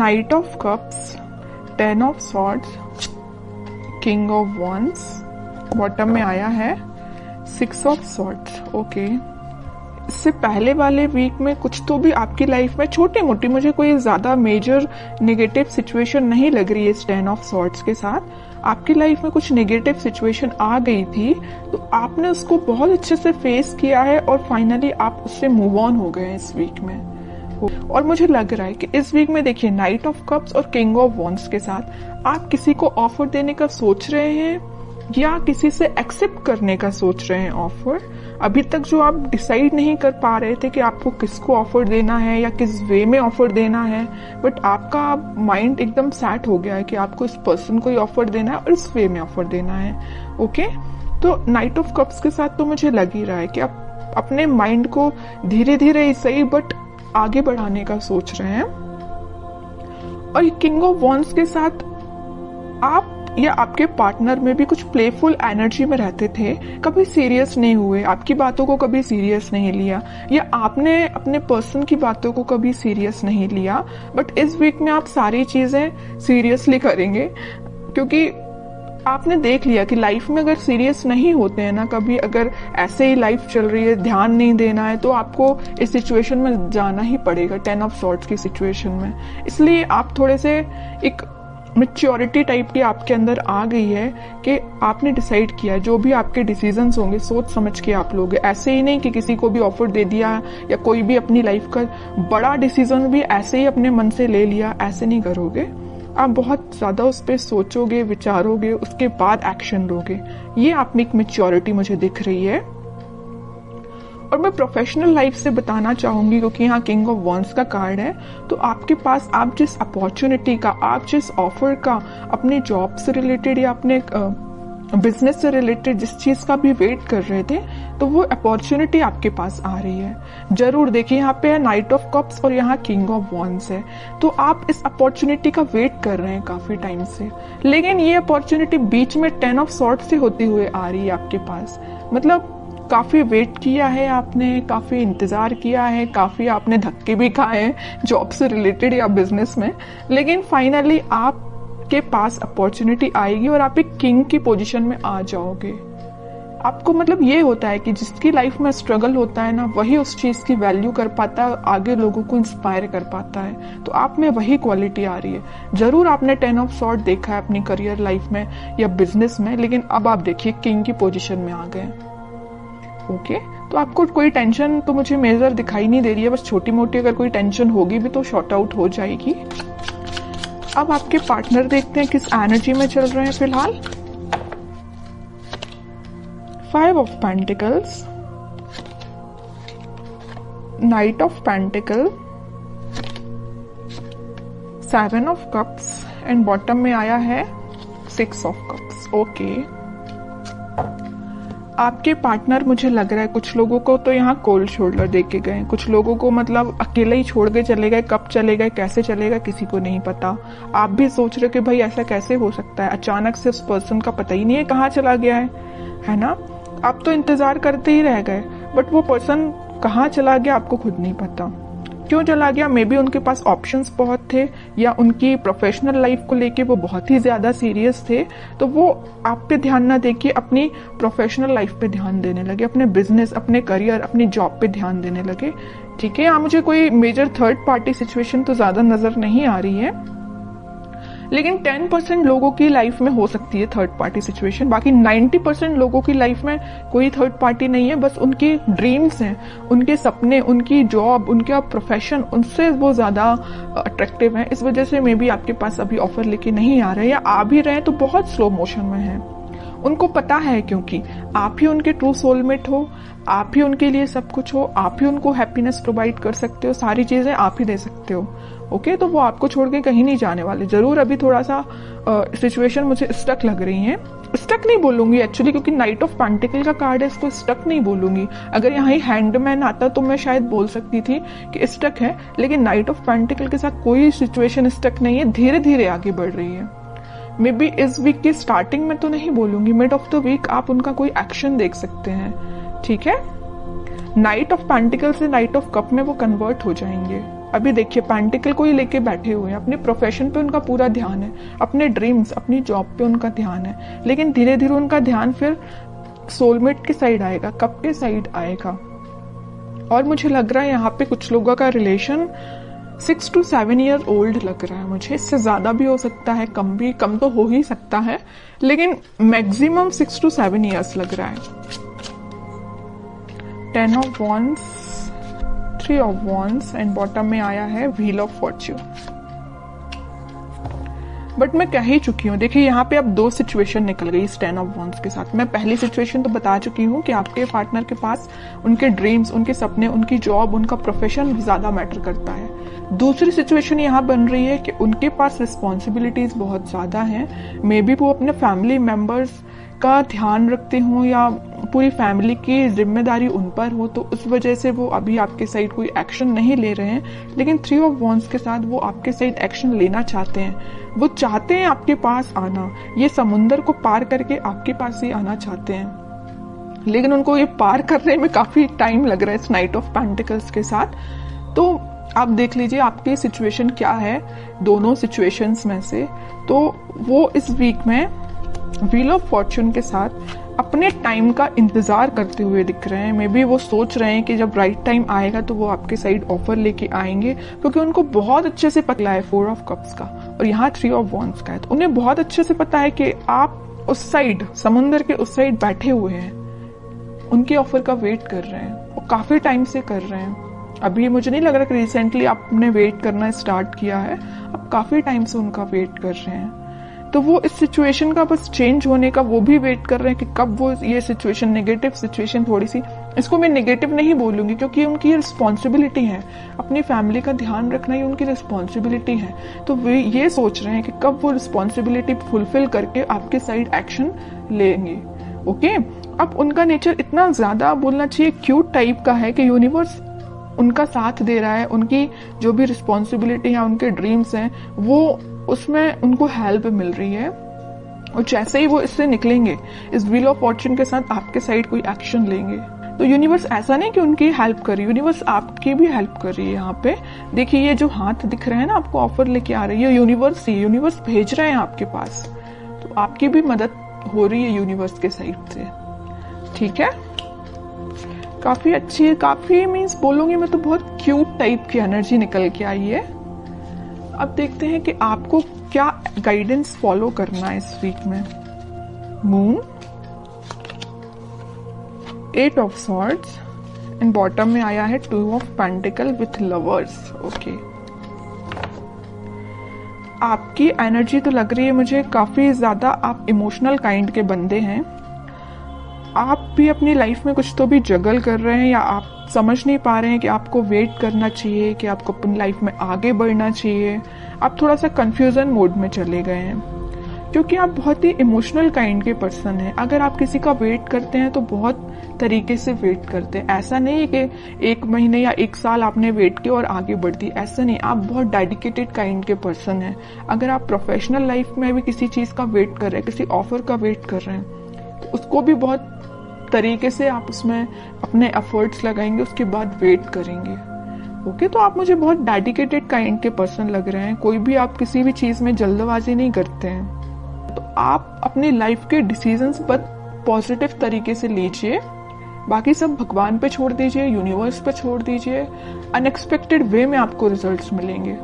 Night of cups, 10 of swords, king of wands, bottom में आया है 6 ऑफ सॉर्ड्स। ओके, इससे पहले वाले वीक में कुछ तो भी आपकी लाइफ में छोटी मोटी, मुझे कोई ज्यादा मेजर नेगेटिव सिचुएशन नहीं लग रही है इस 10 ऑफ सॉर्ड्स के साथ। आपकी लाइफ में कुछ नेगेटिव सिचुएशन आ गई थी, तो आपने उसको बहुत अच्छे से फेस किया है और फाइनली आप उससे मूव ऑन हो गए हैं इस वीक में। और मुझे लग रहा है कि इस वीक में देखिए नाइट ऑफ कप्स और किंग ऑफ वॉन्ड्स के साथ आप किसी को ऑफर देने का सोच रहे हैं या किसी से एक्सेप्ट करने का सोच रहे हैं ऑफर। अभी तक जो आप डिसाइड नहीं कर पा रहे थे कि आपको किसको ऑफर देना है या किस वे में ऑफर देना है, बट आपका माइंड एकदम सेट हो गया है कि आपको इस पर्सन को ही ऑफर देना है और इस वे में ऑफर देना है। ओके, तो नाइट ऑफ कप्स के साथ तो मुझे लग ही रहा है कि आप अपने माइंड को धीरे धीरे ही सही बट आगे बढ़ाने का सोच रहे हैं। और किंग ऑफ वॉन्ड्स के साथ आप या आपके पार्टनर में भी कुछ प्लेफुल एनर्जी में रहते थे, कभी सीरियस नहीं हुए, आपकी बातों को कभी सीरियस नहीं लिया या आपने अपने पर्सन की बातों को कभी सीरियस नहीं लिया। बट इस वीक में आप सारी चीजें सीरियसली करेंगे, क्योंकि आपने देख लिया कि लाइफ में अगर सीरियस नहीं होते हैं ना, कभी अगर ऐसे ही लाइफ चल रही है, ध्यान नहीं देना है, तो आपको इस सिचुएशन में जाना ही पड़ेगा, 10 ऑफ सॉर्ड्स की सिचुएशन में। इसलिए आप थोड़े से एक मैच्योरिटी टाइप की आपके अंदर आ गई है कि आपने डिसाइड किया जो भी आपके डिसीजंस होंगे सोच समझ के आप लोगे। ऐसे ही नहीं कि किसी को भी ऑफर दे दिया या कोई भी अपनी लाइफ का बड़ा डिसीजन भी ऐसे ही अपने मन से ले लिया, ऐसे नहीं करोगे। आप बहुत ज्यादा उस पर सोचोगे, विचारोगे, उसके बाद एक्शन लोगे। ये आप में एक मैच्योरिटी मुझे दिख रही है। और मैं प्रोफेशनल लाइफ से बताना चाहूंगी, क्योंकि यहाँ किंग ऑफ वॉन्ड्स का कार्ड है, तो आपके पास आप जिस अपॉर्चुनिटी का, आप जिस ऑफर का, अपने जॉब से रिलेटेड या अपने बिजनेस से रिलेटेड जिस चीज का भी वेट कर रहे थे, तो वो अपॉर्चुनिटी आपके पास आ रही है। जरूर देखिए, यहाँ पे है नाइट ऑफ कप्स और यहाँ किंग ऑफ वॉन्ड्स है, तो आप इस अपॉर्चुनिटी का वेट कर रहे हैं काफी टाइम से, लेकिन ये अपॉर्चुनिटी बीच में 10 ऑफ सॉर्ड्स से होती हुए आ रही है आपके पास। मतलब काफी वेट किया है आपने, काफी इंतजार किया है, काफी आपने धक्के भी खाए हैं जॉब से रिलेटेड या बिजनेस में, लेकिन फाइनली आपके पास अपॉर्चुनिटी आएगी और आप एक किंग की पोजीशन में आ जाओगे। आपको मतलब ये होता है कि जिसकी लाइफ में स्ट्रगल होता है ना, वही उस चीज की वैल्यू कर पाता है, आगे लोगों को इंस्पायर कर पाता है। तो आप में वही क्वालिटी आ रही है। जरूर आपने 10 ऑफ सॉर्ड देखा है अपनी करियर लाइफ में या बिजनेस में, लेकिन अब आप देखिए किंग की पोजीशन में आ गए। ओके, तो आपको कोई टेंशन तो मुझे मेजर दिखाई नहीं दे रही है, बस छोटी मोटी अगर कोई टेंशन होगी भी तो शॉर्ट आउट हो जाएगी। अब आपके पार्टनर देखते हैं किस एनर्जी में चल रहे हैं फिलहाल। 5 of pentacles, night of pentacle, 7 of cups and bottom में आया है 6 ऑफ कप्स। ओके, आपके पार्टनर मुझे लग रहा है कुछ लोगों को तो यहाँ कोल्ड शोल्डर दे के गए, कुछ लोगों को मतलब अकेले ही छोड़ के चले गए। कब चले गए, कैसे चले गए, किसी को नहीं पता। आप भी सोच रहे कि भाई ऐसा कैसे हो सकता है, अचानक से उस पर्सन का पता ही नहीं है कहाँ चला गया है ना। आप तो इंतजार करते ही रह गए, बट वो पर्सन कहाँ चला गया आपको खुद नहीं पता। क्यों चला गया, मे बी उनके पास ऑप्शंस बहुत थे या उनकी प्रोफेशनल लाइफ को लेके वो बहुत ही ज्यादा सीरियस थे, तो वो आप पे ध्यान ना देके अपनी प्रोफेशनल लाइफ पे ध्यान देने लगे, अपने बिजनेस, अपने करियर, अपनी जॉब पे ध्यान देने लगे। ठीक है, यहाँ मुझे कोई मेजर थर्ड पार्टी सिचुएशन तो ज्यादा नजर नहीं आ रही है, लेकिन 10% लोगों की लाइफ में हो सकती है थर्ड पार्टी सिचुएशन। बाकी 90% लोगों की लाइफ में कोई थर्ड पार्टी नहीं है, बस उनकी ड्रीम्स हैं, उनके सपने, उनकी जॉब, उनका प्रोफेशन, उनसे वो ज्यादा अट्रैक्टिव है। इस वजह से मे बी आपके पास अभी ऑफर लेके नहीं आ रहे, या आ भी रहे हैं तो बहुत स्लो मोशन में है। उनको पता है क्योंकि आप ही उनके ट्रू सोलमेट हो, आप ही उनके लिए सब कुछ हो, आप ही उनको हैप्पीनेस प्रोवाइड कर सकते हो, सारी चीजें आप ही दे सकते हो। ओके, तो वो आपको छोड़ के कहीं नहीं जाने वाले। जरूर अभी थोड़ा सा सिचुएशन मुझे स्टक लग रही है। स्टक नहीं बोलूंगी एक्चुअली, क्योंकि नाइट ऑफ पेंटिकल का कार्ड है, इसको स्टक नहीं बोलूंगी। अगर यहाँ हैंडमैन आता तो मैं शायद बोल सकती थी कि स्टक है, लेकिन नाइट ऑफ पेंटिकल के साथ कोई सिचुएशन स्टक नहीं है, धीरे धीरे आगे बढ़ रही है। मे बी इस वीक की स्टार्टिंग में तो नहीं बोलूंगी, मिड ऑफ द वीक आप उनका कोई एक्शन देख सकते हैं। ठीक है, नाइट ऑफ पेंटिकल से नाइट ऑफ कप में वो कन्वर्ट हो जाएंगे। अभी देखिए पेंटिकल को ही लेके बैठे हुए हैं, अपने प्रोफेशन पे उनका पूरा ध्यान है, अपने ड्रीम्स, अपनी जॉब पे उनका ध्यान है, लेकिन धीरे धीरे उनका ध्यान फिर सोलमेट के साइड आएगा, कब के साइड आएगा। और मुझे लग रहा है यहाँ पे कुछ लोगों का रिलेशन 6 to 7 ईयर ओल्ड लग रहा है मुझे, इससे ज्यादा भी हो सकता है, कम तो हो ही सकता है, लेकिन मैक्सिमम 6 to 7 ईयर्स लग रहा है। 10 of Wands, 3 of Wands and bottom में आया है व्हील ऑफ फॉर्च्यून। बट मैं कह ही चुकी हूँ, देखिए यहाँ पे अब 2 सिचुएशन निकल गई इस 10 ऑफ वॉन्ड्स के साथ। मैं पहली सिचुएशन तो बता चुकी हूँ कि आपके पार्टनर के पास उनके ड्रीम्स, उनके सपने, उनकी जॉब, उनका प्रोफेशन ज्यादा मैटर करता है। दूसरी सिचुएशन यहाँ बन रही है कि उनके पास रिस्पॉन्सिबिलिटीज बहुत ज्यादा हैं, मे बी वो अपने फैमिली मेंबर्स का ध्यान रखते हो या पूरी फैमिली की जिम्मेदारी उन पर हो, तो उस वजह से वो अभी आपके साइड कोई एक्शन नहीं ले रहे हैं। लेकिन 3 ऑफ वॉन्ड्स के साथ वो आपके साइड एक्शन लेना चाहते हैं, वो चाहते हैं आपके पास आना, ये समुंदर को पार करके आपके पास ही आना चाहते हैं, लेकिन उनको ये पार करने में काफी टाइम लग रहा है इस नाइट ऑफ पेंटिकल्स के साथ। तो आप देख लीजिए आपकी सिचुएशन क्या है दोनों सिचुएशंस में से। तो वो इस वीक में व्हील ऑफ फॉर्च्यून के साथ अपने टाइम का इंतजार करते हुए दिख रहे हैं। मे बी वो सोच रहे हैं कि जब राइट टाइम आएगा तो वो आपके साइड ऑफर लेके आएंगे, क्योंकि उनको बहुत अच्छे से पता है 4 ऑफ कप्स का और यहाँ 3 ऑफ वॉन्ड्स का है। तो उन्हें बहुत अच्छे से पता है कि आप उस साइड, समुंदर के उस साइड बैठे हुए हैं, उनके ऑफर का वेट कर रहे हैं, वो काफी टाइम से कर रहे हैं। अभी मुझे नहीं लग रहा कि रिसेंटली आपने वेट करना स्टार्ट किया है, आप काफी टाइम से उनका वेट कर रहे हैं। तो वो इस सिचुएशन का बस चेंज होने का वो भी वेट कर रहे हैं कि कब वो ये सिचुएशन, नेगेटिव सिचुएशन, थोड़ी सी, इसको मैं नेगेटिव नहीं बोलूंगी क्योंकि उनकी रिस्पॉन्सिबिलिटी है, अपनी फैमिली का ध्यान रखना ही उनकी रिस्पॉन्सिबिलिटी है। तो वे ये सोच रहे हैं कि कब वो रिस्पॉन्सिबिलिटी फुलफिल करके आपके साइड एक्शन लेंगे। ओके, अब उनका नेचर इतना ज्यादा बोलना चाहिए क्यूट टाइप का है कि यूनिवर्स उनका साथ दे रहा है, उनकी जो भी रिस्पॉन्सिबिलिटी है, उनके ड्रीम्स हैं, वो उसमें उनको हेल्प मिल रही है। और जैसे ही वो इससे निकलेंगे, इस व्हील ऑफ फॉर्च्यून के साथ आपके साइड कोई एक्शन लेंगे, तो यूनिवर्स ऐसा नहीं कि उनकी हेल्प कर रही है, यूनिवर्स आपकी भी हेल्प कर रही है। यहाँ पे देखिए ये जो हाथ दिख रहे हैं ना, आपको ऑफर लेके आ रही है यूनिवर्स ही, यूनिवर्स भेज रहे हैं आपके पास, तो आपकी भी मदद हो रही है यूनिवर्स के साइड से। ठीक है, काफी अच्छी है, काफी मीन्स बोलूंगी मैं तो बहुत क्यूट टाइप की एनर्जी निकल के आई है। अब देखते हैं कि आपको क्या गाइडेंस फॉलो करना है इस वीक में। Moon, 8 of swords and bottom में आया है 2 of pentacle with lovers. Okay, आपकी एनर्जी तो लग रही है मुझे काफी ज्यादा आप इमोशनल काइंड के बंदे हैं। आप भी अपनी लाइफ में कुछ तो भी जगल कर रहे हैं, या आप समझ नहीं पा रहे हैं कि आपको वेट करना चाहिए कि आपको अपनी लाइफ में आगे बढ़ना चाहिए। आप थोड़ा सा कंफ्यूजन मोड में चले गए हैं, क्योंकि आप बहुत ही इमोशनल काइंड के पर्सन हैं। अगर आप किसी का वेट करते हैं तो बहुत तरीके से वेट करते हैं, ऐसा नहीं है कि 1 महीने या 1 साल आपने वेट किया और आगे बढ़ दी, ऐसा नहीं। आप बहुत डेडिकेटेड काइंड के पर्सन हैं। अगर आप प्रोफेशनल लाइफ में भी किसी चीज का वेट कर रहे हैं, किसी ऑफर का वेट कर रहे हैं, तो उसको भी बहुत तरीके से आप उसमें अपने एफर्ट्स लगाएंगे, उसके बाद वेट करेंगे। ओके, तो आप मुझे बहुत डेडिकेटेड काइंड के पर्सन लग रहे हैं। कोई भी आप किसी भी चीज में जल्दबाजी नहीं करते हैं। तो आप अपनी लाइफ के डिसीजंस पर पॉजिटिव तरीके से लीजिए, बाकी सब भगवान पे छोड़ दीजिए, यूनिवर्स पे छोड़ दीजिए। अनएक्सपेक्टेड वे में आपको रिजल्ट्स मिलेंगे।